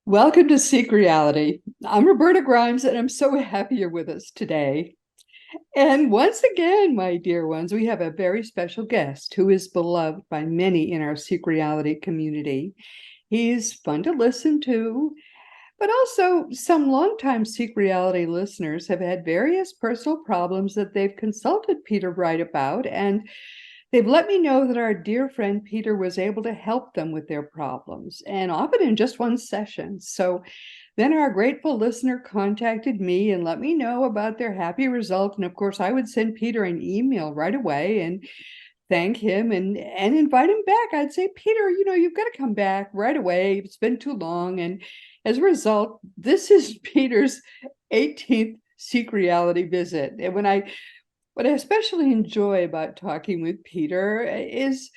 Welcome to Seek Reality. I'm Roberta Grimes, and I'm so happy you're with us today. And once again, my dear ones, we have a very special guest who is beloved by many in our Seek Reality community. He's fun to listen to, but also some longtime Seek Reality listeners have had various personal problems that they've consulted Peter Wright about, and they've let me know that our dear friend Peter was able to help them with their problems, and often in just one session. So then our grateful listener contacted me and let me know about their happy result. And of course, I would send Peter an email right away and thank him and invite him back. I'd say, Peter, you've got to come back right away. It's been too long. And as a result, this is Peter's 18th Seek Reality visit. And what I especially enjoy about talking with Peter is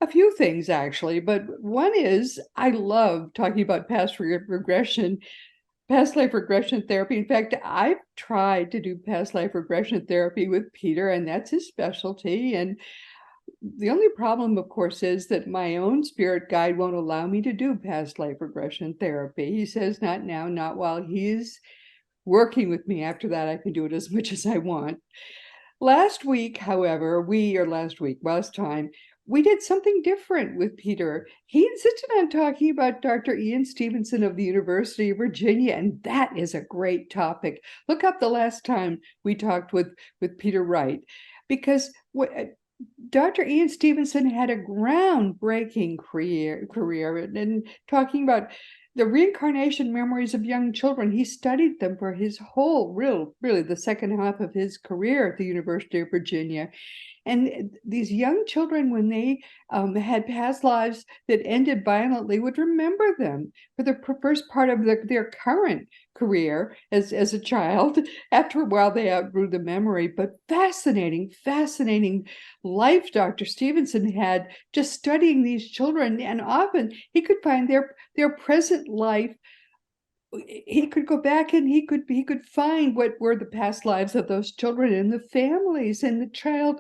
a few things, actually. But one is I love talking about regression, past life regression therapy. In fact, I've tried to do past life regression therapy with Peter, and that's his specialty. And the only problem, of course, is that my own spirit guide won't allow me to do past life regression therapy. He says, not now, not while he's working with me. After that, I can do it as much as I want. Last week, however, last time, we did something different with Peter. He insisted on talking about Dr. Ian Stevenson of the University of Virginia, and that is a great topic. Look up the last time we talked with Peter Wright, because Dr. Ian Stevenson had a groundbreaking career and talking about the reincarnation memories of young children. He studied them for his whole, really the second half of his career at the University of Virginia. And these young children, when they had past lives that ended violently, would remember them for the first part of their current career as a child. After a while, they outgrew the memory. But fascinating life Dr. Stevenson had just studying these children. And often he could find their present life. He could go back and he could find what were the past lives of those children and the families, and the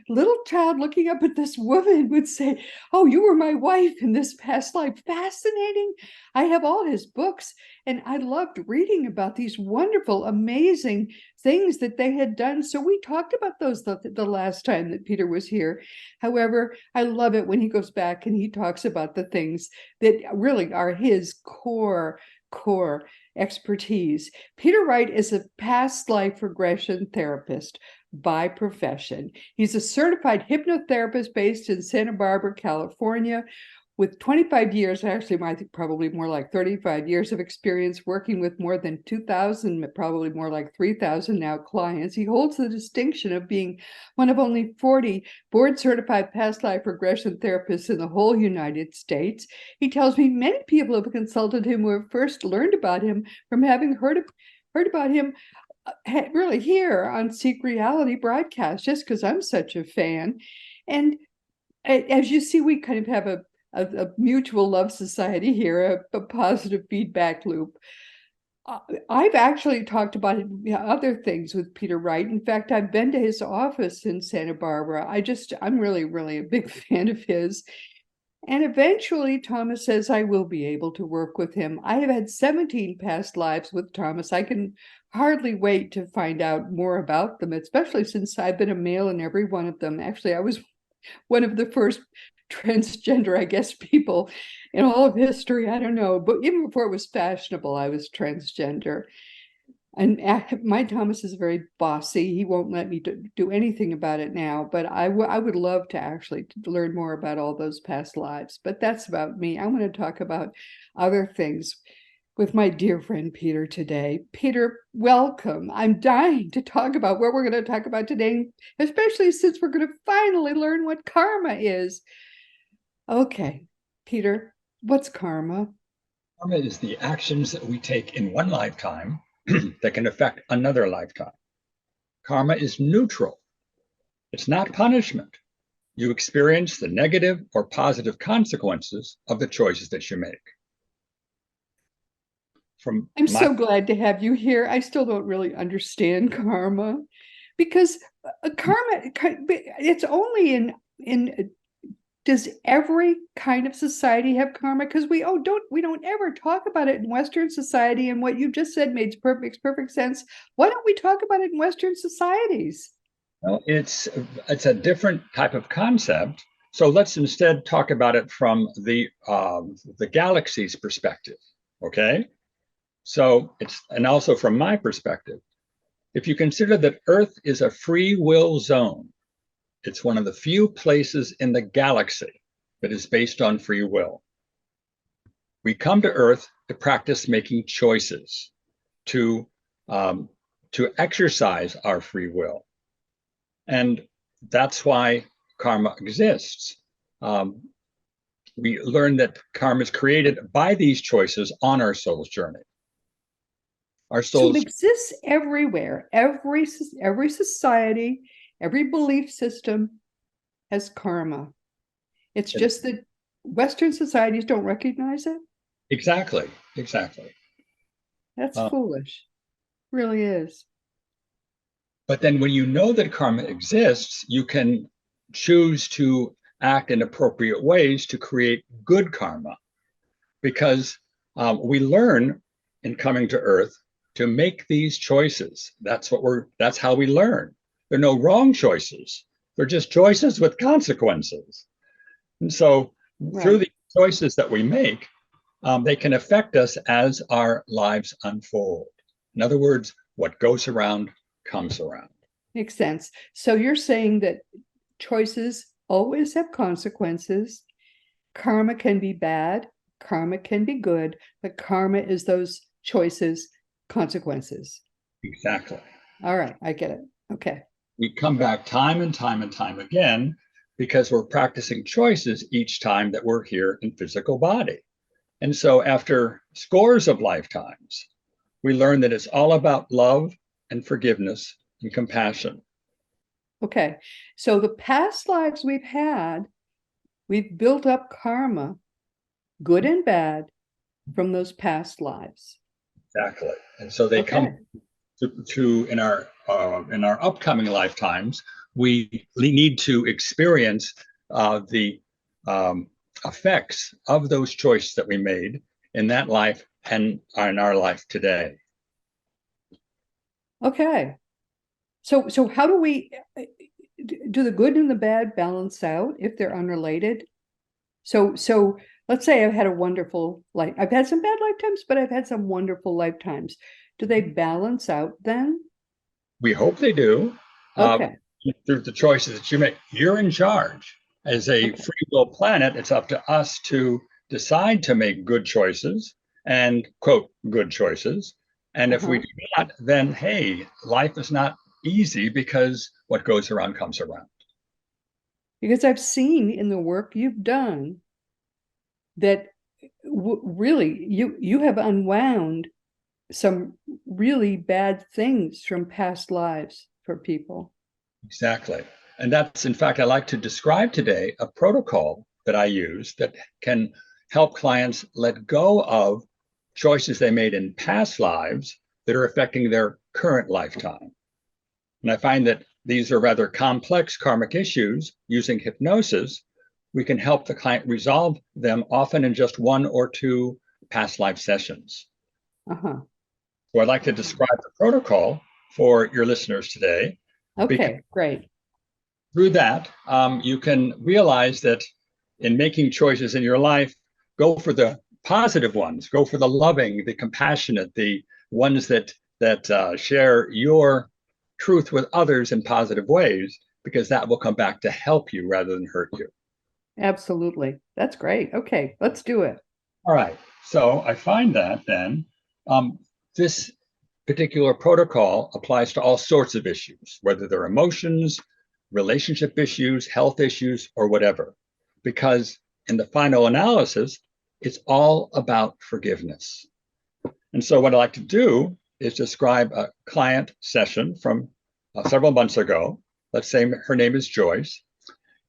little child looking up at this woman would say, oh, you were my wife in this past life. Fascinating. I have all his books, and I loved reading about these wonderful, amazing things that they had done. So we talked about those the last time that Peter was here. However, I love it when he goes back and he talks about the things that really are his core expertise. Peter Wright is a past life regression therapist by profession. He's a certified hypnotherapist based in Santa Barbara, California, with 25 years, actually, I think probably more like 35 years of experience working with more than 2,000, probably more like 3,000 now clients. He holds the distinction of being one of only 40 board-certified past life regression therapists in the whole United States. He tells me many people have consulted him who have first learned about him from having heard about him really here on Seek Reality broadcast, just because I'm such a fan. And as you see, we kind of have a mutual love society here, a positive feedback loop. I've actually talked about other things with Peter Wright. In fact, I've been to his office in Santa Barbara. I'm really a big fan of his. And eventually, Thomas says I will be able to work with him. I have had 17 past lives with Thomas. I can hardly wait to find out more about them, especially since I've been a male in every one of them. Actually, I was one of the first transgender, I guess, people in all of history. I don't know, but even before it was fashionable, I was transgender. And my Thomas is very bossy. He won't let me do anything about it now, but I would love to actually learn more about all those past lives. But that's about me. I want to talk about other things with my dear friend Peter today. Peter, welcome. I'm dying to talk about what we're going to talk about today, especially since we're going to finally learn what karma is. Okay, Peter, what's karma? Karma is the actions that we take in one lifetime that can affect another lifetime. Karma is neutral. It's not punishment. You experience the negative or positive consequences of the choices that you make. I'm so glad to have you here. I still don't really understand karma, because karma, it's only in does every kind of society have karma? Because we don't ever talk about it in Western society. And what you just said makes perfect sense. Why don't we talk about it in Western societies? Well, it's a different type of concept. So let's instead talk about it from the galaxy's perspective. Okay. So and also from my perspective, if you consider that Earth is a free will zone, it's one of the few places in the galaxy that is based on free will. We come to Earth to practice making choices, to exercise our free will. And that's why karma exists. We learn that karma is created by these choices on our soul's journey. Our So it souls exists everywhere. Every society, every belief system has karma. It's just that Western societies don't recognize it. exactly. That's foolish. Really is. But then when you know that karma exists, you can choose to act in appropriate ways to create good karma. Because we learn in coming to Earth to make these choices. That's how we learn. There are no wrong choices. They're just choices with consequences. And so through the choices that we make, they can affect us as our lives unfold. In other words, what goes around comes around. Makes sense. So you're saying that choices always have consequences. Karma can be bad, karma can be good, but karma is those choices, consequences. Exactly. All right, I get it. Okay. We come back time and time and time again because we're practicing choices each time that we're here in physical body. And so after scores of lifetimes, we learn that it's all about love and forgiveness and compassion. Okay. So the past lives we've built up karma, good and bad, from those past lives. Exactly. And so they come to in our upcoming lifetimes, we need to experience the effects of those choices that we made in that life and in our life today. Okay. So how do the good and the bad balance out if they're unrelated? So let's say I've had a wonderful life. I've had some bad lifetimes, but I've had some wonderful lifetimes. Do they balance out then? We hope they do. Okay. Through the choices that you make, you're in charge. As a free will planet, it's up to us to decide to make good choices and quote good choices. And if we do not, then hey, life is not easy because what goes around comes around. Because I've seen in the work you've done that really you have unwound some really bad things from past lives for people. Exactly. And that's, in fact, I like to describe today a protocol that I use that can help clients let go of choices they made in past lives that are affecting their current lifetime. And I find that these are rather complex karmic issues. Using hypnosis, we can help the client resolve them often in just one or two past life sessions. So I'd like to describe the protocol for your listeners today. Okay, great. Through that, you can realize that in making choices in your life, go for the positive ones, go for the loving, the compassionate, the ones that share your truth with others in positive ways, because that will come back to help you rather than hurt you. Absolutely. That's great. Okay, let's do it. All right. So I find that then this particular protocol applies to all sorts of issues, whether they're emotions, relationship issues, health issues, or whatever. Because in the final analysis, it's all about forgiveness. And so what I like to do is describe a client session from several months ago. Let's say her name is Joyce.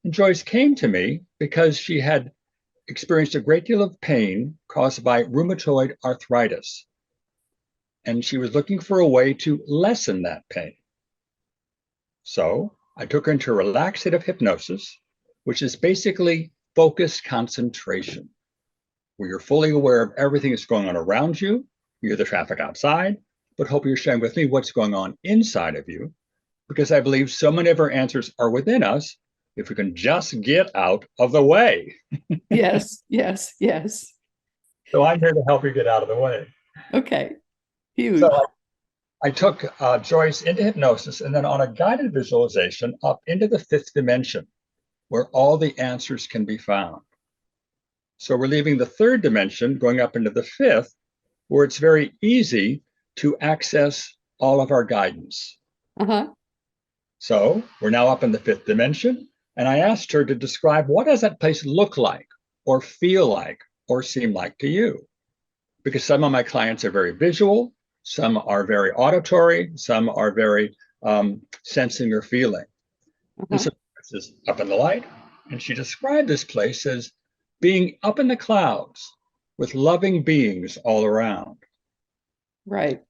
And Joyce came to me because she had experienced a great deal of pain caused by rheumatoid arthritis. And she was looking for a way to lessen that pain. So I took her into relaxative hypnosis, which is basically focused concentration, where you're fully aware of everything that's going on around you. You hear the traffic outside, but hope you're sharing with me what's going on inside of you, because I believe so many of our answers are within us if we can just get out of the way. Yes, yes, yes. So I'm here to help you get out of the way. Okay, So huge. I took Joyce into hypnosis and then on a guided visualization up into the fifth dimension where all the answers can be found. So we're leaving the third dimension, going up into the fifth, where it's very easy to access all of our guidance. Uh-huh. So we're now up in the fifth dimension, and I asked her to describe what does that place look like, or feel like, or seem like to you? Because some of my clients are very visual, some are very auditory, some are very sensing or feeling. And Uh-huh. so this is up in the light, and she described this place as being up in the clouds with loving beings all around. Right.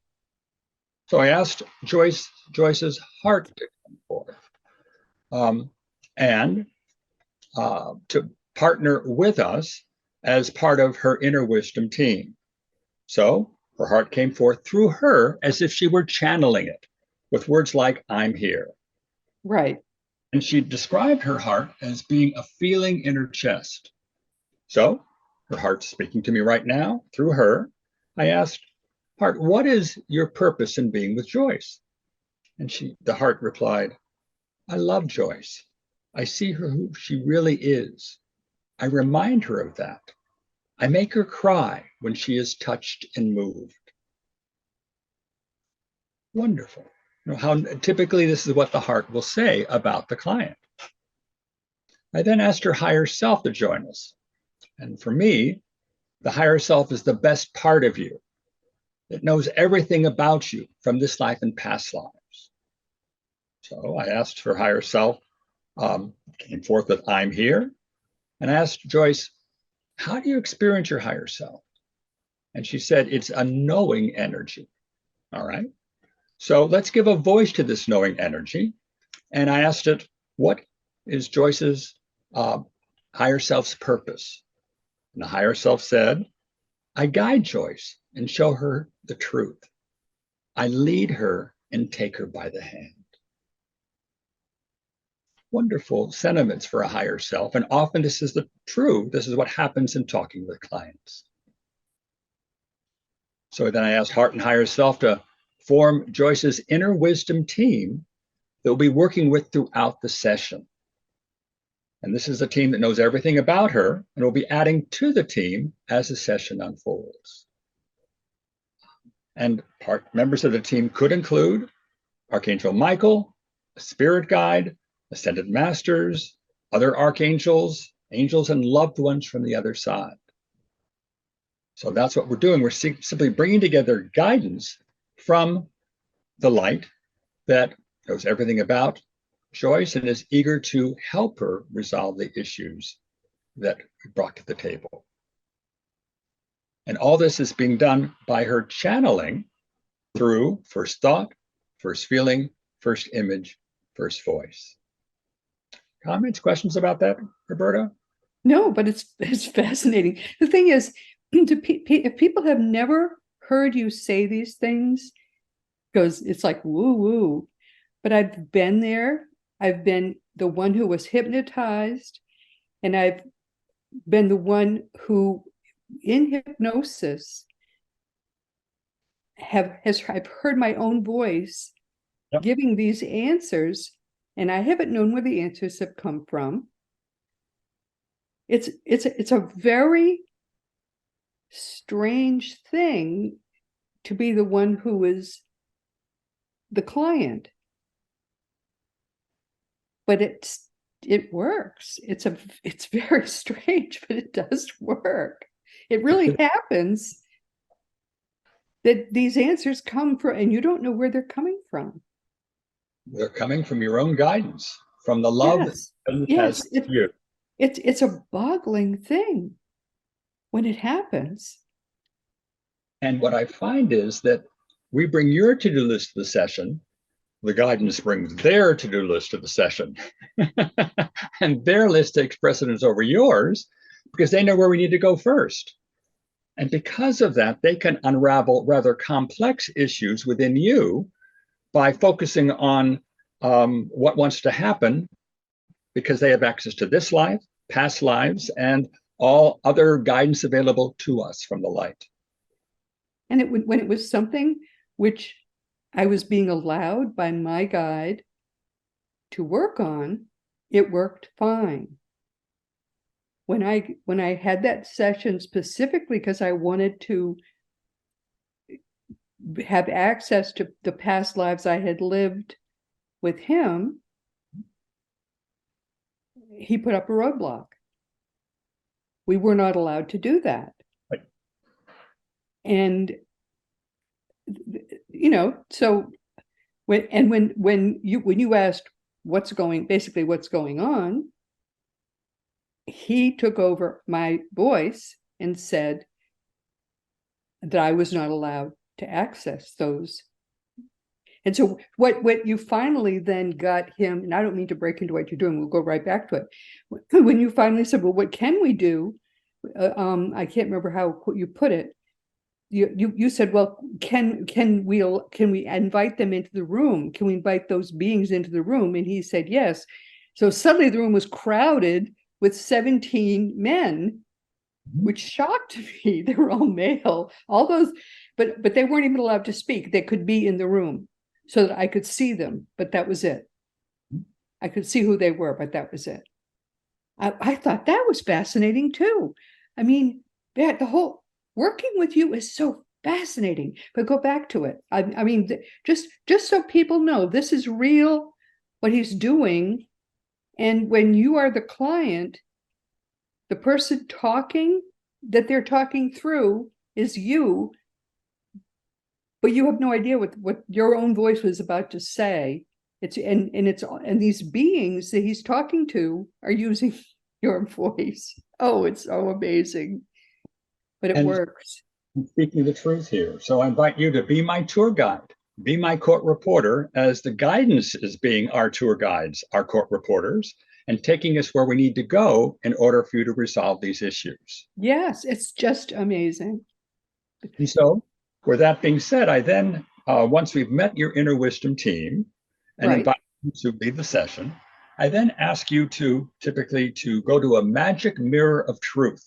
So I asked Joyce's heart to come forth and to partner with us as part of her inner wisdom team. So her heart came forth through her as if she were channeling it with words like, I'm here. Right. And she described her heart as being a feeling in her chest. So her heart's speaking to me right now through her. I asked, Heart, what is your purpose in being with Joyce? And the heart replied, I love Joyce. I see her who she really is. I remind her of that. I make her cry when she is touched and moved. Wonderful. You know, how typically this is what the heart will say about the client. I then asked her higher self to join us. And for me, the higher self is the best part of you. It knows everything about you from this life and past lives. So I asked her higher self, came forth with I'm here, and I asked Joyce, how do you experience your higher self? And she said, it's a knowing energy. All right. So let's give a voice to this knowing energy. And I asked it, what is Joyce's higher self's purpose? And the higher self said, I guide Joyce and show her the truth. I lead her and take her by the hand. Wonderful sentiments for a higher self. And often this is this is what happens in talking with clients. So then I asked Heart and Higher Self to form Joyce's inner wisdom team that we'll be working with throughout the session. And this is a team that knows everything about her and will be adding to the team as the session unfolds. And members of the team could include Archangel Michael, a spirit guide, ascended masters, other archangels, angels, and loved ones from the other side. So that's what we're doing. We're simply bringing together guidance from the light that knows everything about Joyce and is eager to help her resolve the issues that we brought to the table. And all this is being done by her channeling through first thought, first feeling, first image, first voice. Comments, questions about that, Roberta? No, but it's fascinating. The thing is, if people have never heard you say these things, because it's like woo woo, but I've been there. I've been the one who was hypnotized, and I've been the one who, in hypnosis, I've heard my own voice giving these answers, and I haven't known where the answers have come from. It's a very strange thing to be the one who is the client, but it works. It's very strange, but it does work. It really happens that these answers come from, and you don't know where they're coming from. They're coming from your own guidance, from the love Yes, that yes, has you. it's a boggling thing when it happens. And what I find is that we bring your to-do list to the session, the guidance brings their to-do list to the session. And their list takes precedence over yours because they know where we need to go first. And because of that, they can unravel rather complex issues within you by focusing on what wants to happen, because they have access to this life, past lives, and all other guidance available to us from the light. And when it was something which I was being allowed by my guide to work on, it worked fine. When I had that session specifically because I wanted to have access to the past lives I had lived with him, he put up a roadblock. We were not allowed to do that. Right. And so when you asked what's going on, he took over my voice and said that I was not allowed to access those. And so what you finally then got him, and I don't mean to break into what you're doing, we'll go right back to it. When you finally said, well, what can we do? I can't remember how you put it. You said, well, can we invite them into the room? Can we invite those beings into the room? And he said, yes. So suddenly the room was crowded with 17 men, which shocked me. They were all male, all those, but they weren't even allowed to speak. They could be in the room so that I could see them, but that was it. I could see who they were, but that was it. I thought that was fascinating too. I mean, the whole working with you is so fascinating, but go back to it. I mean, just so people know, this is real, what he's doing. And when you are the client, the person talking that they're talking through is you, but you have no idea what your own voice was about to say. And these beings that he's talking to are using your voice. Oh, it's so amazing. But it works. I'm speaking the truth here. So I invite you to be my tour guide, be my court reporter, as the guidance is being our tour guides, our court reporters, and taking us where we need to go in order for you to resolve these issues. Yes, it's just amazing. And so, with that being said, I then, once we've met your inner wisdom team and invite you to lead the session, I then ask you to typically to go to a magic mirror of truth.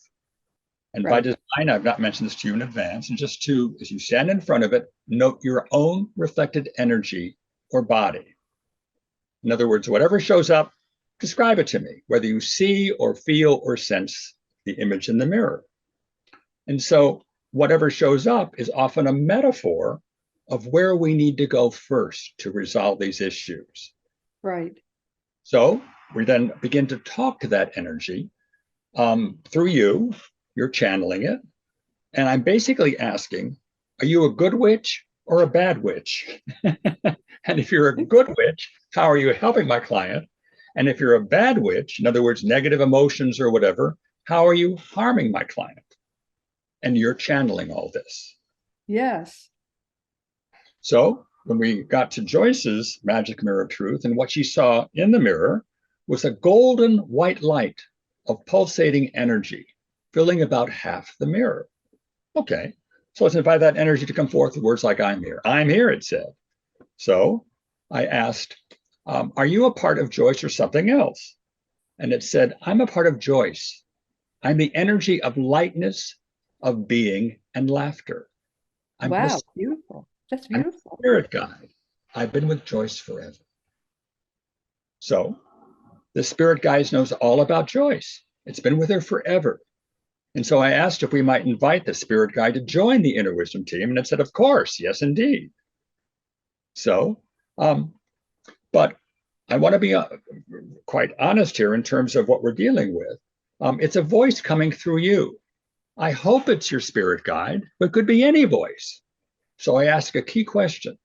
And by design, I've not mentioned this to you in advance, and just to, as you stand in front of it, note your own reflected energy or body. In other words, whatever shows up, describe it to me, whether you see or feel or sense the image in the mirror. And so whatever shows up is often a metaphor of where we need to go first to resolve these issues. Right. So we then begin to talk to that energy through you. You're channeling it. And I'm basically asking, are you a good witch or a bad witch? And if you're a good witch, how are you helping my client? And if you're a bad witch, in other words, negative emotions or whatever, how are you harming my client? And you're channeling all this. Yes. So when we got to Joyce's magic mirror of truth, and what she saw in the mirror was a golden white light of pulsating energy, filling about half the mirror. Okay, so let's invite that energy to come forth with words like I'm here. I'm here, it said. So I asked, are you a part of Joyce or something else? And it said, I'm a part of Joyce. I'm the energy of lightness, of being, and laughter. Wow, beautiful. That's beautiful. I'm a spirit guide. I've been with Joyce forever. So the spirit guide knows all about Joyce. It's been with her forever. And so I asked if we might invite the spirit guide to join the inner wisdom team, and it said, of course, yes, indeed. So, but I want to be quite honest here in terms of what we're dealing with. It's a voice coming through you. I hope it's your spirit guide, but it could be any voice. So I ask a key question.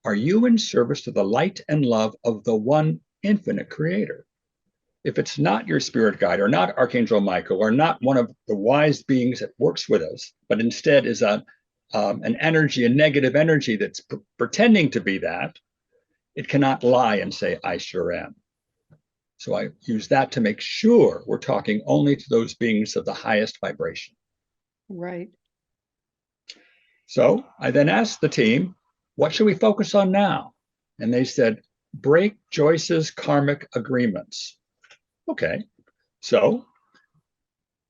Are you in service to the light and love of the one infinite creator? If it's not your spirit guide or not Archangel Michael or not one of the wise beings that works with us, but instead is an energy, a negative energy that's pretending to be that, It cannot lie and say, I sure am. So I use that to make sure we're talking only to those beings of the highest vibration. Right. So I then asked the team, what should we focus on now? And they said, break Joyce's karmic agreements. Okay. So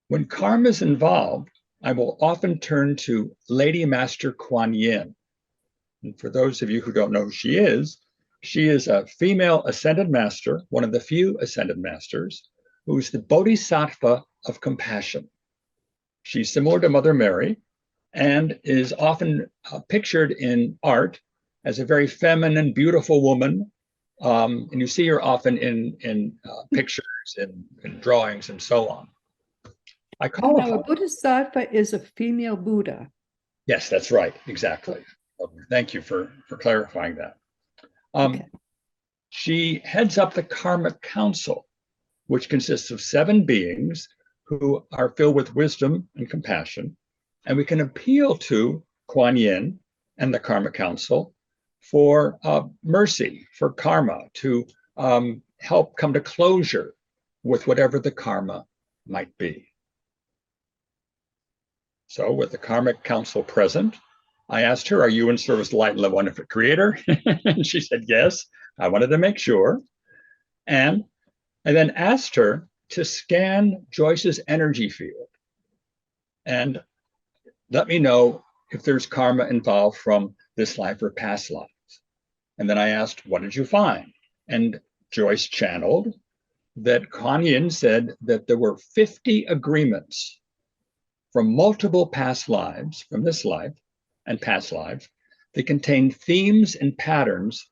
when karma is involved, I will often turn to Lady Master Kuan Yin. And for those of you who don't know who she is a female ascended master, one of the few ascended masters, who's the bodhisattva of compassion. She's similar to Mother Mary and is often pictured in art as a very feminine, beautiful woman. And you see her often in pictures and drawings and so on. I call Now, a upon. bodhisattva is a female Buddha. Yes, that's right. Exactly. Thank you for clarifying that. Okay. She heads up the Karmic Council, which consists of 7 beings who are filled with wisdom and compassion. And we can appeal to Kuan Yin and the Karmic Council for mercy, for karma, to help come to closure with whatever the karma might be. So with the Karmic Council present, I asked her, are you in service to light and love, wonderful creator? And she said, yes. I wanted to make sure. And I then asked her to scan Joyce's energy field and let me know if there's karma involved from this life or past lives. And then I asked, what did you find? And Joyce channeled that Kuan Yin said that there were 50 agreements from multiple past lives, from this life and past lives, that contained themes and patterns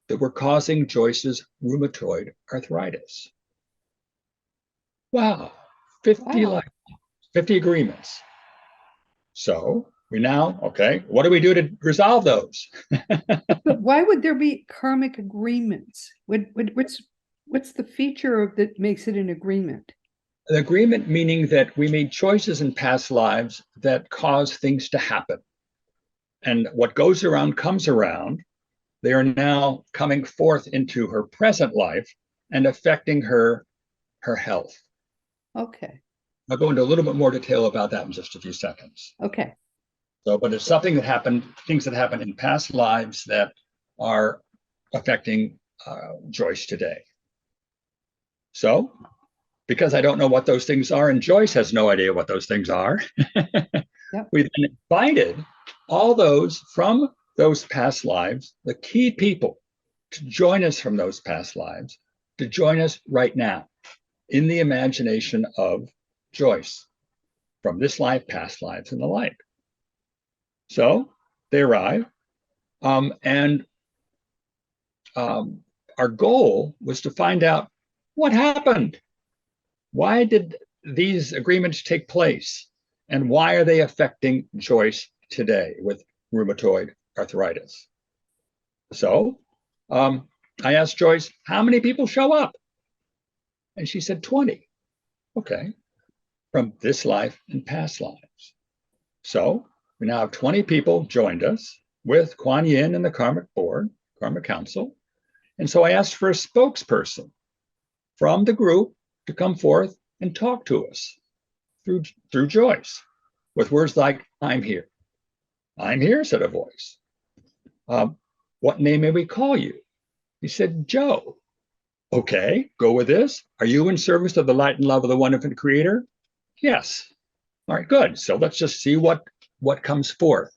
that were causing Joyce's rheumatoid arthritis. Wow, 50 Wow. 50 agreements. So we now, okay, what do we do to resolve those? But why would there be karmic agreements? What's the feature of that makes it an agreement? An agreement meaning that we made choices in past lives that cause things to happen. And what goes around comes around. They are now coming forth into her present life and affecting her health. Okay. I'll go into a little bit more detail about that in just a few seconds. Okay. So, but it's something that happened, things that happened in past lives that are affecting Joyce today. So, because I don't know what those things are, and Joyce has no idea what those things are, Yep. we then invited all those from those past lives, the key people, to join us from those past lives, to join us right now in the imagination of Joyce from this life, past lives, and the like. So they arrive, and our goal was to find out what happened. Why did these agreements take place? And why are they affecting Joyce today with rheumatoid arthritis? So I asked Joyce, how many people show up? And she said 20. Okay, from this life and past lives. So we now have 20 people joined us with Kuan Yin and the Karmic Board, Karmic Council. And so I asked for a spokesperson from the group to come forth and talk to us through Joyce with words like, I'm here. I'm here, said a voice. What name may we call you? He said, Joe. Okay, go with this. Are you in service of the light and love of the one infinite creator? Yes. All right, good. So let's just see what comes forth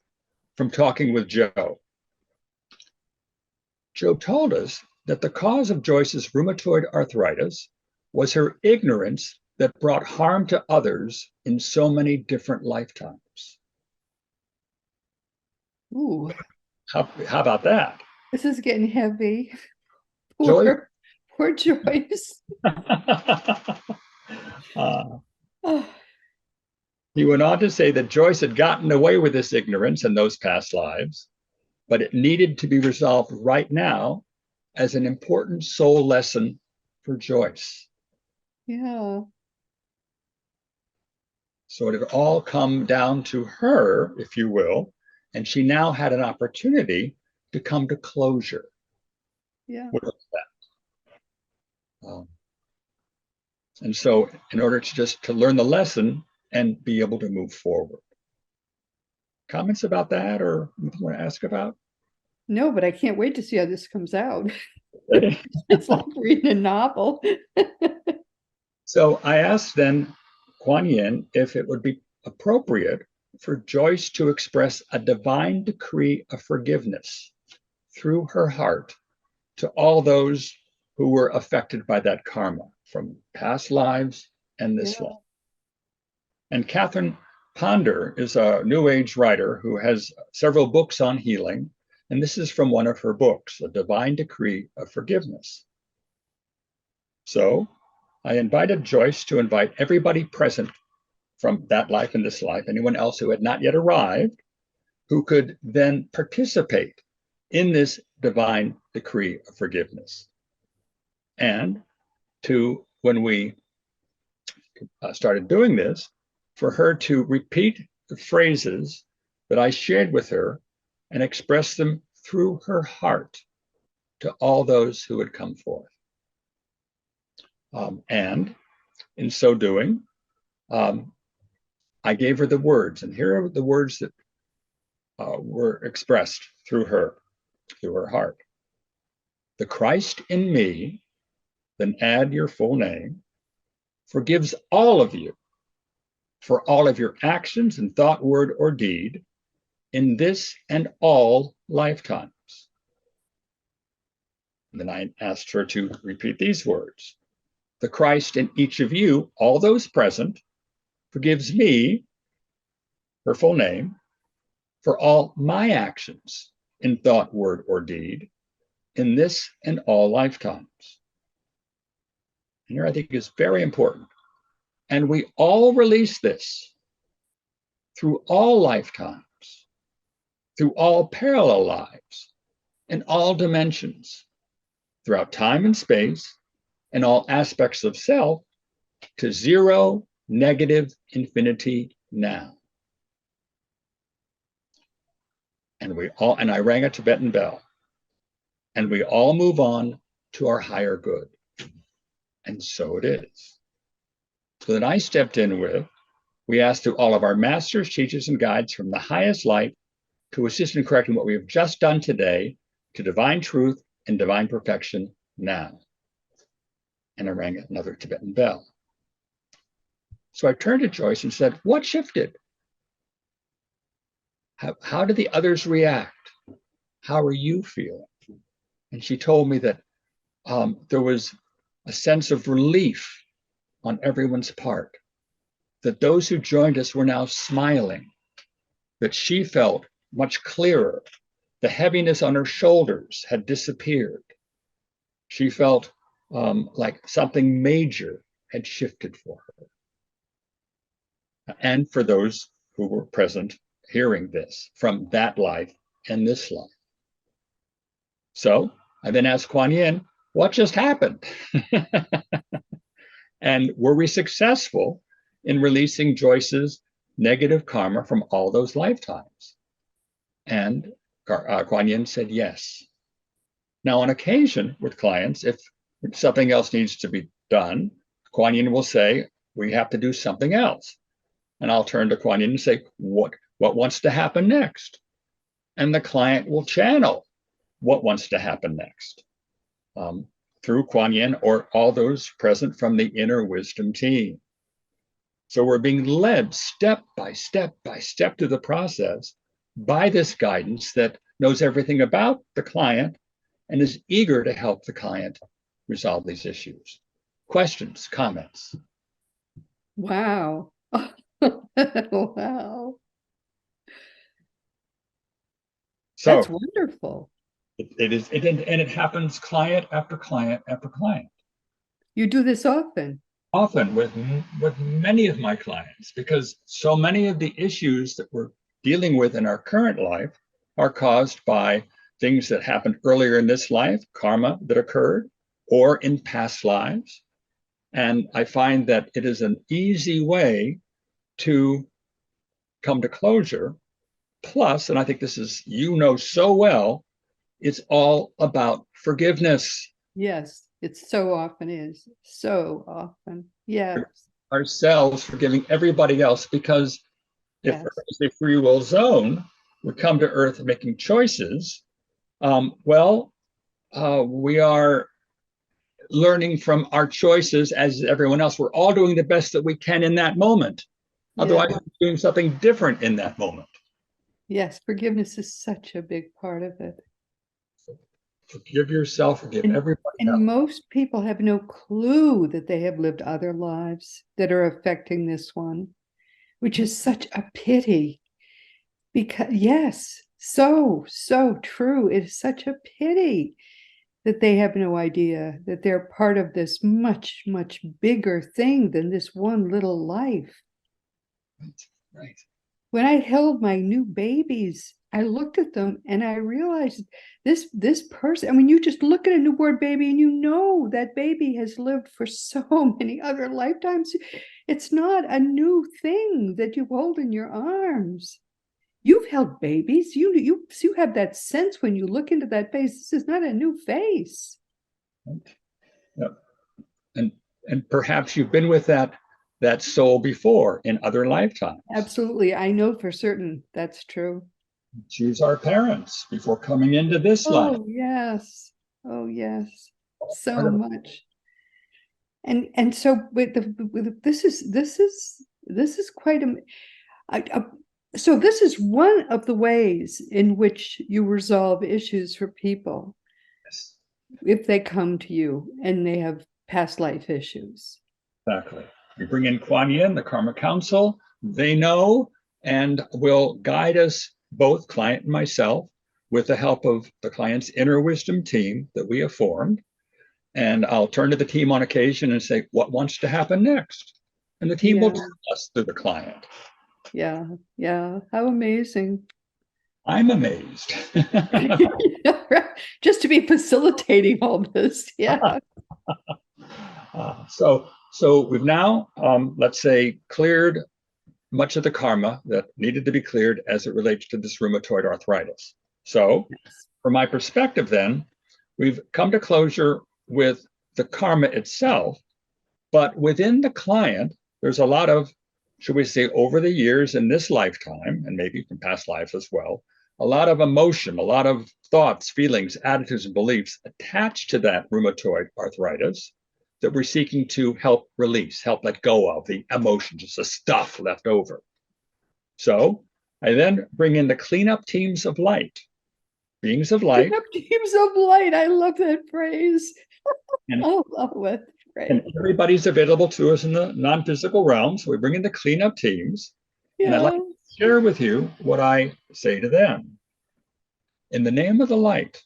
from talking with Joe. Joe told us that the cause of Joyce's rheumatoid arthritis was her ignorance that brought harm to others in so many different lifetimes. Ooh, How about that? this is getting heavy. Joyce? Poor Joyce. Oh, He went on to say that Joyce had gotten away with this ignorance in those past lives, but it needed to be resolved right now as an important soul lesson for Joyce. yeah. So it had all come down to her, if you will, and she now had an opportunity to come to closure. Yeah. with that. And so in order to just to learn the lesson and be able to move forward. Comments about that or anything you want to ask about? No, but I can't wait to see how this comes out. Okay. It's like reading a novel. So I asked then Kuan Yin if it would be appropriate for Joyce to express a divine decree of forgiveness through her heart to all those who were affected by that karma from past lives and this Yeah. life. And Catherine Ponder is a New Age writer who has several books on healing. And this is from one of her books, A Divine Decree of Forgiveness. So I invited Joyce to invite everybody present from that life and this life, anyone else who had not yet arrived, who could then participate in this divine decree of forgiveness. And to, when we started doing this, for her to repeat the phrases that I shared with her and express them through her heart to all those who had come forth. And in so doing, I gave her the words, and here are the words that were expressed through her heart. The Christ in me, then add your full name, forgives all of you for all of your actions in thought, word, or deed in this and all lifetimes. And then I asked her to repeat these words. The Christ in each of you, all those present, forgives me, her full name, for all my actions in thought, word, or deed in this and all lifetimes. And here I think is very important. And we all release this through all lifetimes, through all parallel lives, in all dimensions, throughout time and space, and all aspects of self, to zero, negative, infinity now. And I rang a Tibetan bell, and we all move on to our higher good. And so it is. So then I stepped in with, we asked through all of our masters, teachers, and guides from the highest light to assist in correcting what we have just done today to divine truth and divine perfection now. And I rang another Tibetan bell. So I turned to Joyce and said, what shifted? How did the others react? How are you feeling? And she told me that there was a sense of relief on everyone's part, that those who joined us were now smiling, that she felt much clearer. The heaviness on her shoulders had disappeared. She felt like something major had shifted for her. And for those who were present hearing this from that life and this life. So I then asked Kuan Yin, what just happened? And were we successful in releasing Joyce's negative karma from all those lifetimes? And Kuan Yin said yes. Now, on occasion with clients, if something else needs to be done, Kuan Yin will say, we have to do something else. And I'll turn to Kuan Yin and say, what wants to happen next? And the client will channel what wants to happen next through Kuan Yin or all those present from the inner wisdom team. So we're being led step by step by step through the process by this guidance that knows everything about the client and is eager to help the client resolve these issues. Questions, comments? Wow. Wow. That's So wonderful. it happens client after client after client. You do this often. Often with many of my clients, because so many of the issues that we're dealing with in our current life are caused by things that happened earlier in this life, karma that occurred, or in past lives. And I find that it is an easy way to come to closure. Plus, and I think this is, so well, it's all about forgiveness. Yes, it so often is. So often. Yes. Ourselves, forgiving everybody else, because if Yes. Earth is a free will zone, we come to Earth making choices. We are learning from our choices as everyone else. We're all doing the best that we can in that moment. Yeah. Otherwise, we're doing something different in that moment. Yes. Forgiveness is such a big part of it. Forgive yourself, forgive And everybody else. and most people have no clue that they have lived other lives that are affecting this one, which is such a pity. Because yes, so true. It is such a pity that they have no idea that they're part of this much, much bigger thing than this one little life. Right. When I held my new babies, I looked at them and I realized this person, I mean, you just look at a newborn baby and you know that baby has lived for so many other lifetimes. It's not a new thing that you hold in your arms. You've held babies. You have that sense when you look into that face. This is not a new face. Right. Yep. And perhaps you've been with that soul before in other lifetimes. Absolutely. I know for certain that's true. Choose our parents before coming into this life. Oh, yes. Oh, yes. So much. And so this is quite so this is one of the ways in which you resolve issues for people Yes, if they come to you and they have past life issues. exactly. We bring in Kuan Yin, the Karma Council. They know and will guide us, both client and myself, with the help of the client's inner wisdom team that we have formed. And I'll turn to the team on occasion and say, what wants to happen next? And the team will Yeah, tell us through the client. yeah, yeah. How amazing. I'm amazed. Yeah, right. Just to be facilitating all this. Yeah. So we've now, let's say, cleared much of the karma that needed to be cleared as it relates to this rheumatoid arthritis. So from my perspective then, we've come to closure with the karma itself, but within the client, there's a lot of, should we say, over the years in this lifetime, and maybe from past lives as well, a lot of emotion, a lot of thoughts, feelings, attitudes, and beliefs attached to that rheumatoid arthritis that we're seeking to help release, help let go of the emotions, the stuff left over. So I then bring in the cleanup teams of light, beings of light. Teams of light. I love that phrase. And, I love it. and Right. everybody's available to us in the non-physical realm. So we bring in the cleanup teams. And I'd like Yeah. to share with you what I say to them. In the name of the light,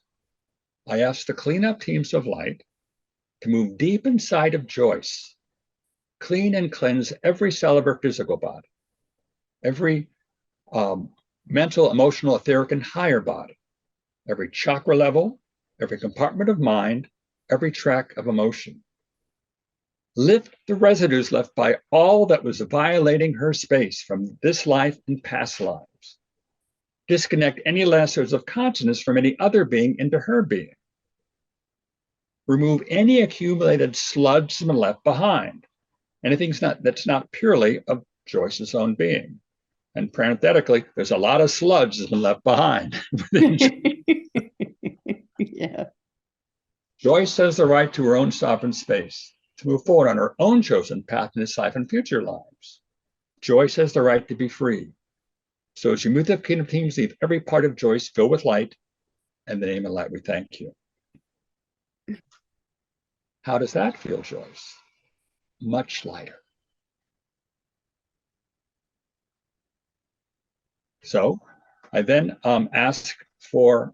I ask the cleanup teams of light to move deep inside of Joyce, clean and cleanse every cell of her physical body, every mental, emotional, etheric, and higher body, every chakra level, every compartment of mind, every track of emotion. Lift the residues left by all that was violating her space from this life and past lives. Disconnect any lasers of consciousness from any other being into her being. Remove any accumulated sludge left behind. Anything that's not purely of Joyce's own being. And parenthetically, there's a lot of sludge that's been left behind. Yeah. Joyce has the right to her own sovereign space, to move forward on her own chosen path in this life and future lives. Joyce has the right to be free. So as you move the kingdom teams, leave every part of Joyce filled with light. In the name of light, we thank you. How does that feel, Joyce? Much lighter. So I then ask for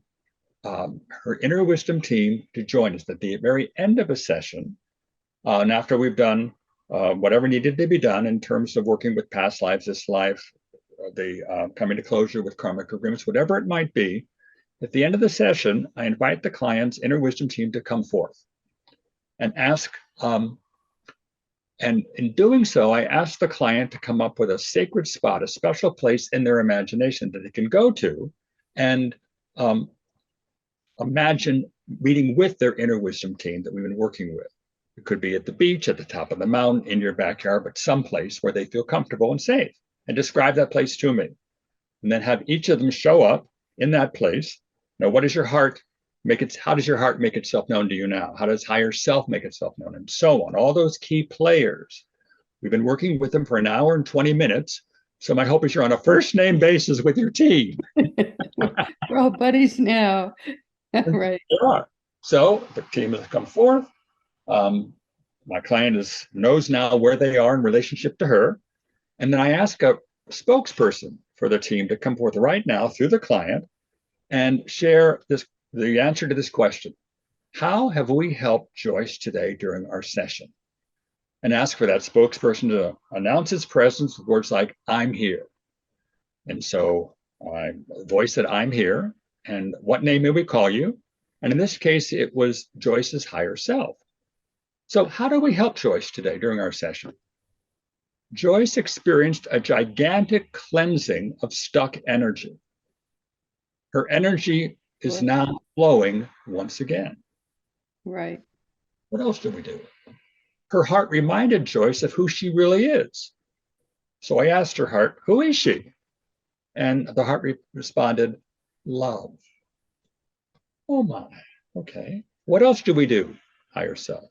her inner wisdom team to join us at the very end of a session. And after we've done whatever needed to be done in terms of working with past lives, this life, the coming to closure with karmic agreements, whatever it might be, at the end of the session, I invite the client's inner wisdom team to come forth and ask, and in doing so, I ask the client to come up with a sacred spot, a special place in their imagination that they can go to and imagine meeting with their inner wisdom team that we've been working with. It could be at the beach, at the top of the mountain, in your backyard, but someplace where they feel comfortable and safe. And describe that place to me. And then have each of them show up in that place. Now, what does your heart how does your heart make itself known to you now? How does higher self make itself known? And so on. All those key players. We've been working with them for an hour and 20 minutes. So my hope is you're on a first name basis with your team. We're all buddies now. Right. There are. So the team has come forth. My client knows now where they are in relationship to her. And then I ask a spokesperson for the team to come forth right now through the client and share the answer to this question. How have we helped Joyce today during our session? And ask for that spokesperson to announce his presence with words like, I'm here. And so I voice that I'm here. And what name may we call you? And in this case, it was Joyce's higher self. So how do we help Joyce today during our session? Joyce experienced a gigantic cleansing of stuck energy. Her energy is now flowing once again. Right. What else do we do? Her heart reminded Joyce of who she really is. So I asked her heart, who is she? And the heart responded, love. Oh my, okay. What else do we do, higher self?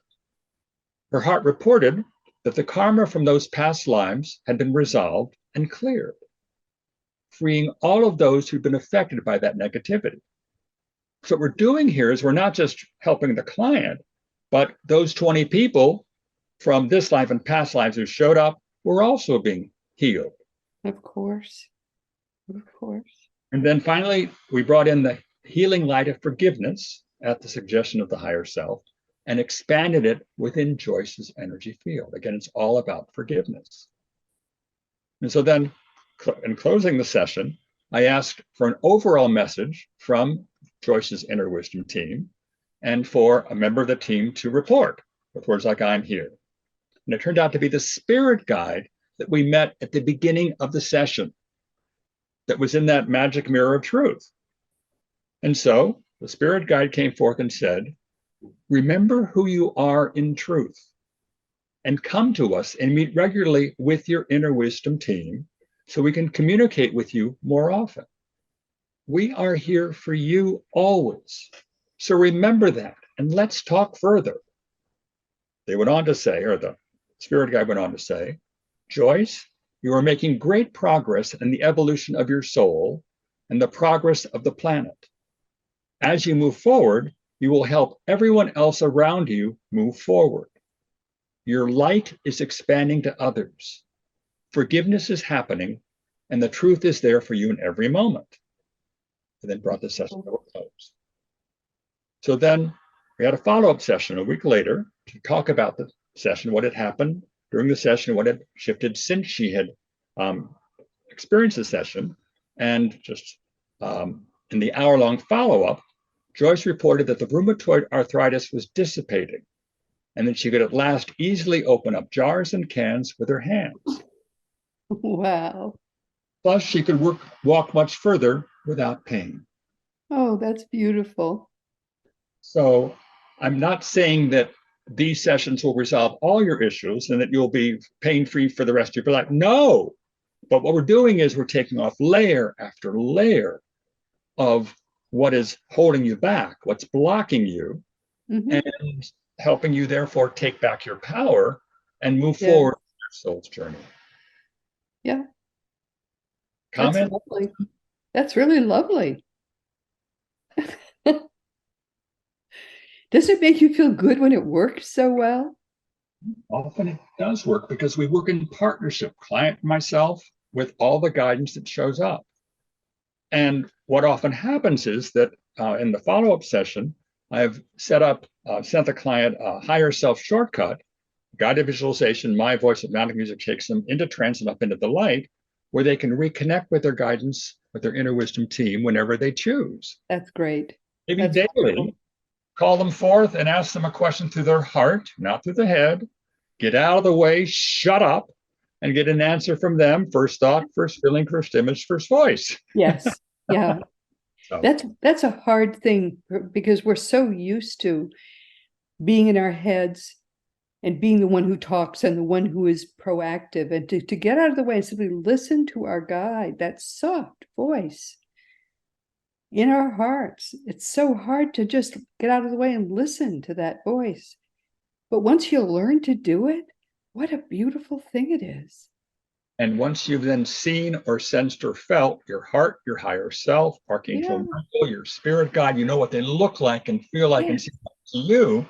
Her heart reported that the karma from those past lives had been resolved and cleared, freeing all of those who'd been affected by that negativity. So what we're doing here is we're not just helping the client, but those 20 people from this life and past lives who showed up were also being healed. Of course. Of course. And then finally, we brought in the healing light of forgiveness at the suggestion of the higher self and expanded it within Joyce's energy field. Again, it's all about forgiveness. And so then in closing the session, I asked for an overall message from Joyce's inner wisdom team and for a member of the team to report with words like, I'm here. And it turned out to be the spirit guide that we met at the beginning of the session that was in that magic mirror of truth. And so the spirit guide came forth and said, remember who you are in truth and come to us and meet regularly with your inner wisdom team so we can communicate with you more often. We are here for you always. So remember that and let's talk further. They went on to say, or the spirit guide went on to say, Joyce, you are making great progress in the evolution of your soul and the progress of the planet. As you move forward, you will help everyone else around you move forward. Your light is expanding to others. Forgiveness is happening, and the truth is there for you in every moment. And then brought the session to a close. So then we had a follow-up session a week later to talk about the session, what had happened during the session, what had shifted since she had experienced the session. And just in the hour-long follow-up, Joyce reported that the rheumatoid arthritis was dissipating and that she could at last easily open up jars and cans with her hands. Wow. Plus, she could walk much further without pain. Oh, that's beautiful. So I'm not saying that these sessions will resolve all your issues and that you'll be pain-free for the rest of your life. No, but what we're doing is we're taking off layer after layer of what is holding you back, what's blocking you, and helping you therefore take back your power and move forward in your soul's journey. Yeah. Comment? That's lovely. That's really lovely. Does it make you feel good when it works so well? Often it does work because we work in partnership, client and myself, with all the guidance that shows up. And what often happens is that in the follow-up session, I've sent the client a higher self shortcut, guided visualization, my voice, hypnotic music takes them into trance and up into the light, where they can reconnect with their guidance, with their inner wisdom team whenever they choose. That's great. Maybe daily. Wonderful. Call them forth and ask them a question through their heart, not through the head. Get out of the way, shut up, and get an answer from them. First thought, first feeling, first image, first voice. Yes. Yeah. So That's a hard thing because we're so used to being in our heads and being the one who talks and the one who is proactive, and to get out of the way and simply listen to our guide, that soft voice in our hearts. It's so hard to just get out of the way and listen to that voice. But once you learn to do it, what a beautiful thing it is. and once you've then seen or sensed or felt your heart, your higher self, Archangel Yeah, Michael, your spirit guide, you know what they look like and feel like and yes. see to you,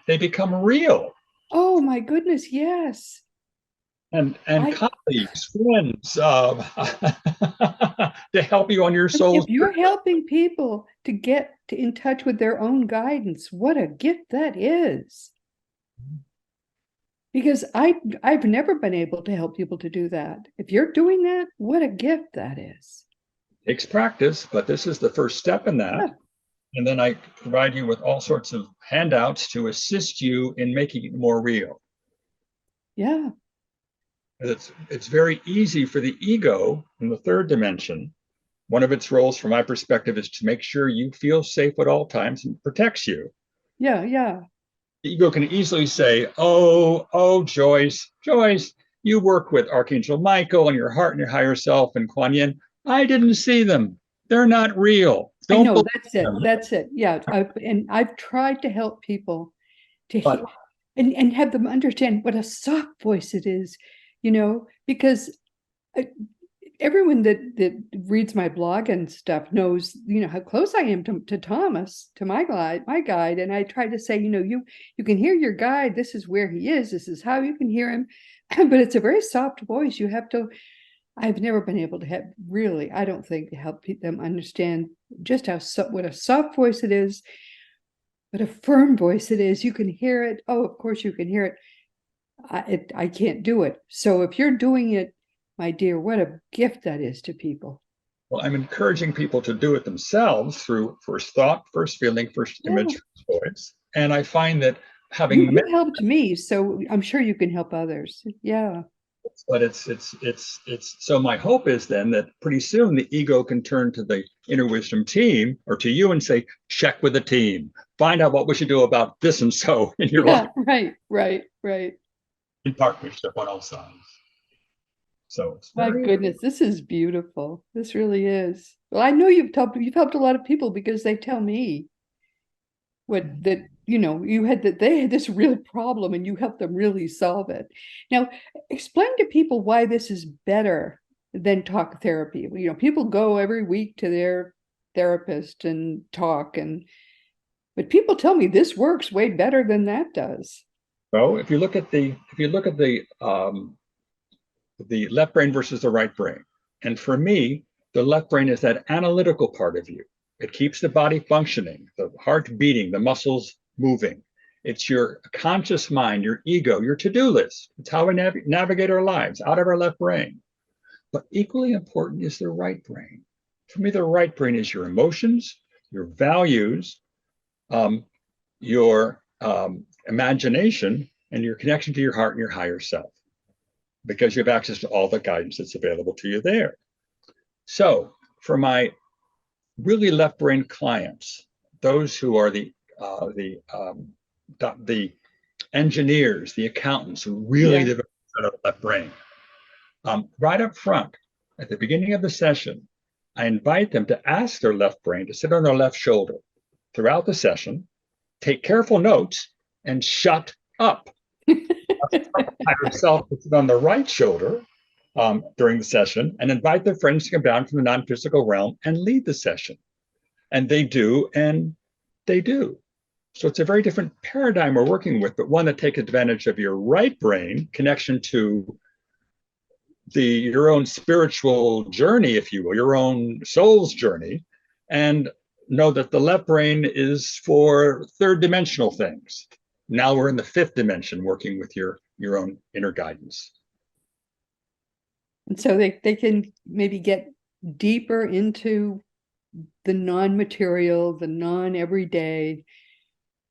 they become real. Oh my goodness, yes. And I colleagues, friends, to help you on your If soul's you're helping people to get in touch with their own guidance, what a gift that is. Because I've never been able to help people to do that. If you're doing that, what a gift that is. takes practice, but this is the first step in that. Yeah, And then I provide you with all sorts of handouts to assist you in making it more real. yeah, It's very easy for the ego in the third dimension. One of its roles, from my perspective, is to make sure you feel safe at all times and protects you. yeah, yeah. The ego can easily say, oh, Joyce, you work with Archangel Michael and your heart and your higher self and Kuan Yin. I didn't see them. They're not real. I Don't know, believe that's it. them. That's it. Yeah. I've tried to help people to But and have them understand what a soft voice it is, because everyone that reads my blog and stuff knows, how close I am to Thomas, to my guide. And I try to say, you can hear your guide. This is where he is. This is how you can hear him. But it's a very soft voice. I've never been able to really, I don't think, to help them understand just what a soft voice it is, what a firm voice it is. You can hear it. Oh, of course you can hear it. I can't do it. So if you're doing it, my dear, what a gift that is to people. well, I'm encouraging people to do it themselves through first thought, first feeling, first Yeah. image, first voice. And I find that You having you helped me, so I'm sure you can help others. Yeah. but it's so my hope is then that pretty soon the ego can turn to the inner wisdom team or to you and say, check with the team, find out what we should do about this and so in your life Yeah, right. in partnership on all sides. So it's My very goodness, this is beautiful. This really is. Well, I know you've helped a lot of people because they tell me they had this real problem and you helped them really solve it. Now, explain to people why this is better than talk therapy. People go every week to their therapist and talk, but people tell me this works way better than that does. so the left brain versus the right brain. And for me, the left brain is that analytical part of you. It keeps the body functioning, the heart beating, the muscles moving. It's your conscious mind, your ego, your to-do list. It's how we navigate our lives out of our left brain. But equally important is the right brain. For me, the right brain is your emotions, your values, your imagination, and your connection to your heart and your higher self, because you have access to all the guidance that's available to you there. So for my really left brain clients, those who are the engineers, the accountants who really Yeah. develop that left brain, right up front at the beginning of the session, I invite them to ask their left brain to sit on their left shoulder throughout the session, take careful notes, and shut up. Higher self to sit on the right shoulder during the session and invite their friends to come down from the non-physical realm and lead the session. And they do, and they do. So it's a very different paradigm we're working with, but one that takes advantage of your right brain connection to your own spiritual journey, if you will, your own soul's journey, and know that the left brain is for third dimensional things. Now we're in the fifth dimension working with your own inner guidance. And so they can maybe get deeper into the non-material, the non-everyday,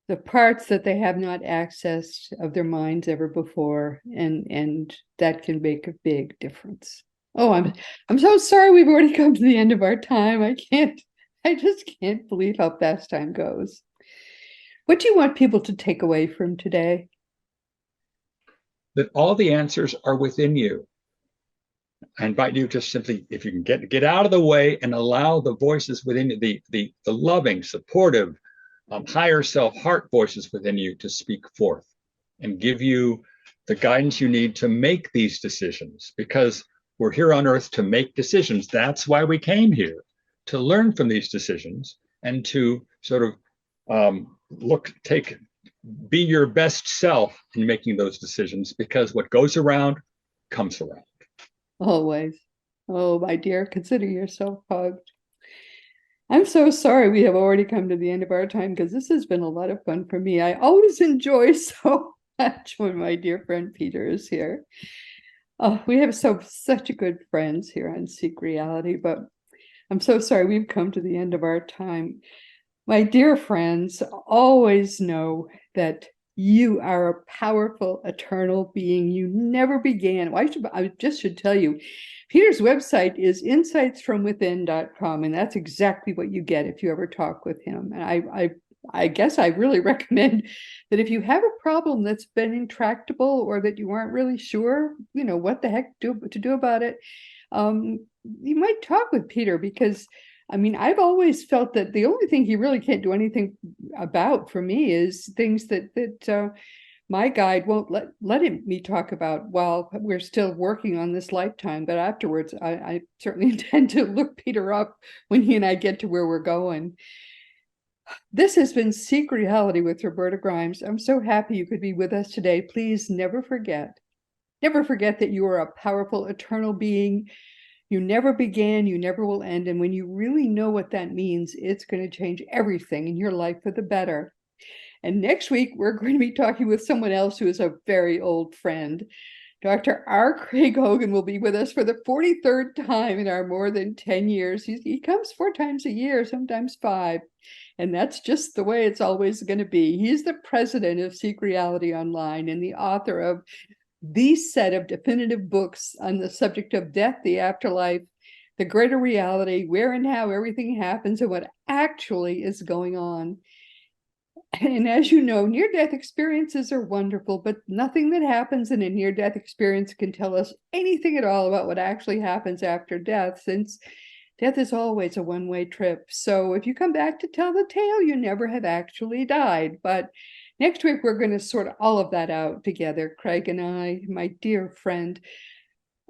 the parts that they have not accessed of their minds ever before, and that can make a big difference. Oh, I'm so sorry we've already come to the end of our time. I I just can't believe how fast time goes. What do you want people to take away from today? That all the answers are within you. I invite you to simply, if you can get out of the way and allow the voices within you, the loving, supportive, higher self heart voices within you to speak forth and give you the guidance you need to make these decisions, because we're here on earth to make decisions. That's why we came here, to learn from these decisions and to sort of be your best self in making those decisions, because what goes around comes around. Always. Oh, my dear, consider yourself hugged. I'm so sorry we have already come to the end of our time, because this has been a lot of fun for me. I always enjoy so much when my dear friend Peter is here. We have such a good friends here on Seek Reality, but I'm so sorry we've come to the end of our time. My dear friends, always know that you are a powerful, eternal being. You never began. Well, I just should tell you, Peter's website is insightsfromwithin.com, and that's exactly what you get if you ever talk with him. And I guess I really recommend that if you have a problem that's been intractable, or that you aren't really sure, what the heck to do about it, you might talk with Peter, because I've always felt that the only thing he really can't do anything about for me is things that my guide won't let me talk about while we're still working on this lifetime. But afterwards, I certainly intend to look Peter up when he and I get to where we're going. This has been Seek Reality with Roberta Grimes. I'm so happy you could be with us today. Please never forget that you are a powerful, eternal being. You never began, you never will end. And when you really know what that means, it's going to change everything in your life for the better. And next week, we're going to be talking with someone else who is a very old friend. Dr. R. Craig Hogan will be with us for the 43rd time in our more than 10 years. He comes 4 times a year, sometimes 5. And that's just the way it's always going to be. He's the president of Seek Reality Online and the author of the set of definitive books on the subject of death, the afterlife, the greater reality, where and how everything happens, and what actually is going on. And as you know, near-death experiences are wonderful, but nothing that happens in a near-death experience can tell us anything at all about what actually happens after death, since death is always a one-way trip. So if you come back to tell the tale, you never have actually died. But next week, we're going to sort all of that out together, Craig and I, my dear friend.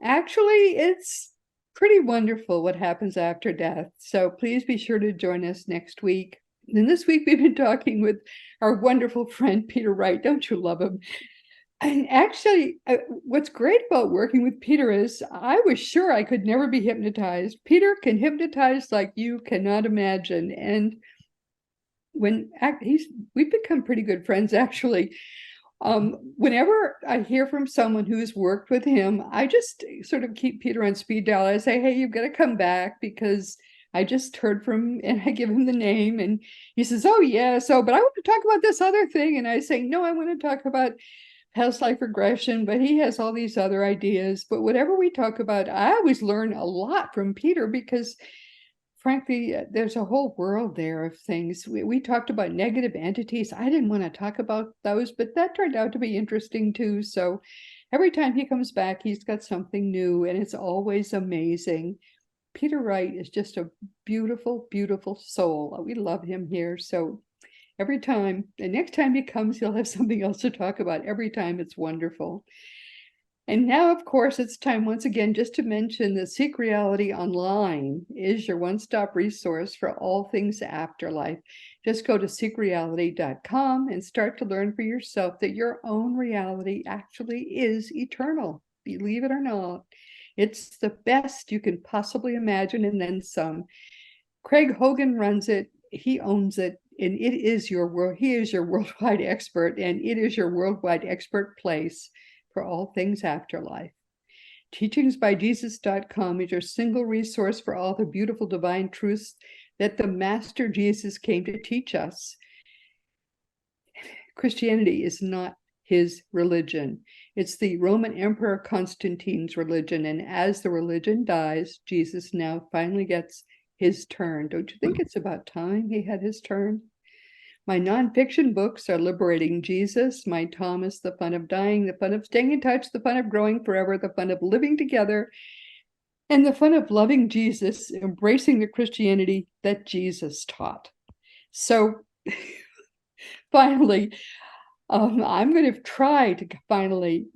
Actually, it's pretty wonderful what happens after death. So please be sure to join us next week. And this week, we've been talking with our wonderful friend, Peter Wright. Don't you love him? And actually, what's great about working with Peter is I was sure I could never be hypnotized. Peter can hypnotize like you cannot imagine. And we've become pretty good friends, actually. Whenever I hear from someone who's worked with him, I just sort of keep Peter on speed dial. I say, hey, you've got to come back, because I just heard from him, and I give him the name, and he says, oh yeah, but I want to talk about this other thing. And I say, no, I want to talk about past life regression, but he has all these other ideas. But whatever we talk about, I always learn a lot from Peter, because frankly, there's a whole world there of things. We talked about negative entities. I didn't want to talk about those, but that turned out to be interesting too. So every time he comes back, he's got something new, and it's always amazing. Peter Wright is just a beautiful, beautiful soul. We love him here. So every time, and next time he comes, he'll have something else to talk about. Every time, it's wonderful. And now, of course, it's time once again just to mention that Seek Reality Online is your one-stop resource for all things afterlife. Just go to seekreality.com and start to learn for yourself that your own reality actually is eternal, believe it or not. It's the best you can possibly imagine, and then some. Craig Hogan runs it. He owns it, and it is your world. He is your worldwide expert, and it is your worldwide expert place for all things afterlife. Teachingsbyjesus.com is your single resource for all the beautiful divine truths that the Master Jesus came to teach us. Christianity is not his religion. It's the Roman Emperor Constantine's religion. And as the religion dies, Jesus now finally gets his turn. Don't you think it's about time he had his turn? My nonfiction books are Liberating Jesus, My Thomas, The Fun of Dying, The Fun of Staying in Touch, The Fun of Growing Forever, The Fun of Living Together, and The Fun of Loving Jesus, Embracing the Christianity that Jesus taught. So finally, I'm going to try to finally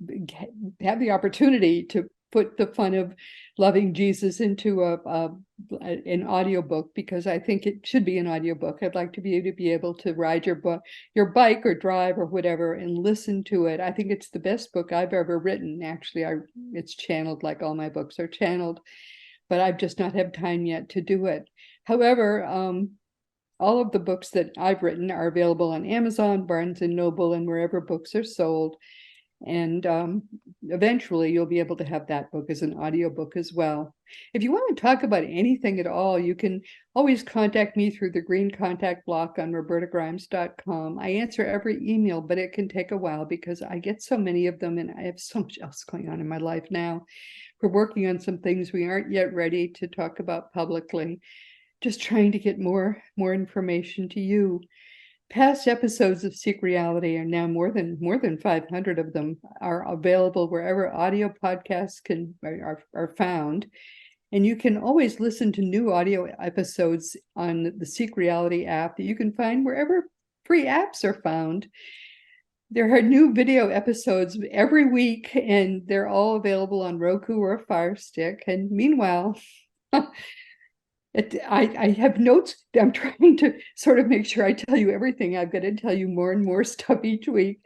have the opportunity to put The Fun of Loving Jesus into an audiobook, because I think it should be an audiobook. I'd like to be able to ride your bike or drive or whatever and listen to it. I think it's the best book I've ever written. Actually, it's channeled like all my books are channeled, but I've just not had time yet to do it. However, all of the books that I've written are available on Amazon, Barnes & Noble, and wherever books are sold. And eventually you'll be able to have that book as an audiobook as well. If you want to talk about anything at all, you can always contact me through the green contact block on robertagrimes.com. I answer every email, but it can take a while because I get so many of them and I have so much else going on in my life now. We're working on some things we aren't yet ready to talk about publicly. Just trying to get more information to you. Past episodes of Seek Reality are now more than 500 of them are available wherever audio podcasts are found. And you can always listen to new audio episodes on the Seek Reality app that you can find wherever free apps are found. There are new video episodes every week, and they're all available on Roku or Fire Stick. And meanwhile, I have notes. I'm trying to sort of make sure I tell you everything. I've got to tell you more and more stuff each week.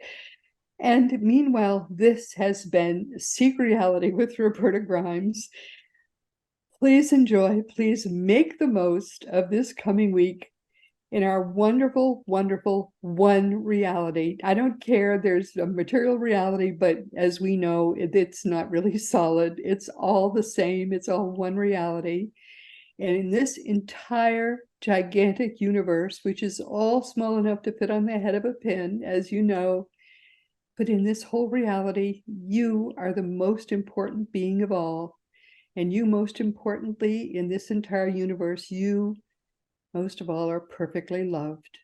And meanwhile, this has been Seek Reality with Roberta Grimes. Please enjoy, please make the most of this coming week in our wonderful, wonderful one reality. I don't care, there's a material reality, but as we know, it's not really solid. It's all the same. It's all one reality. And in this entire gigantic universe, which is all small enough to fit on the head of a pin, as you know, but in this whole reality, you are the most important being of all. And you, most importantly, in this entire universe, you, most of all, are perfectly loved.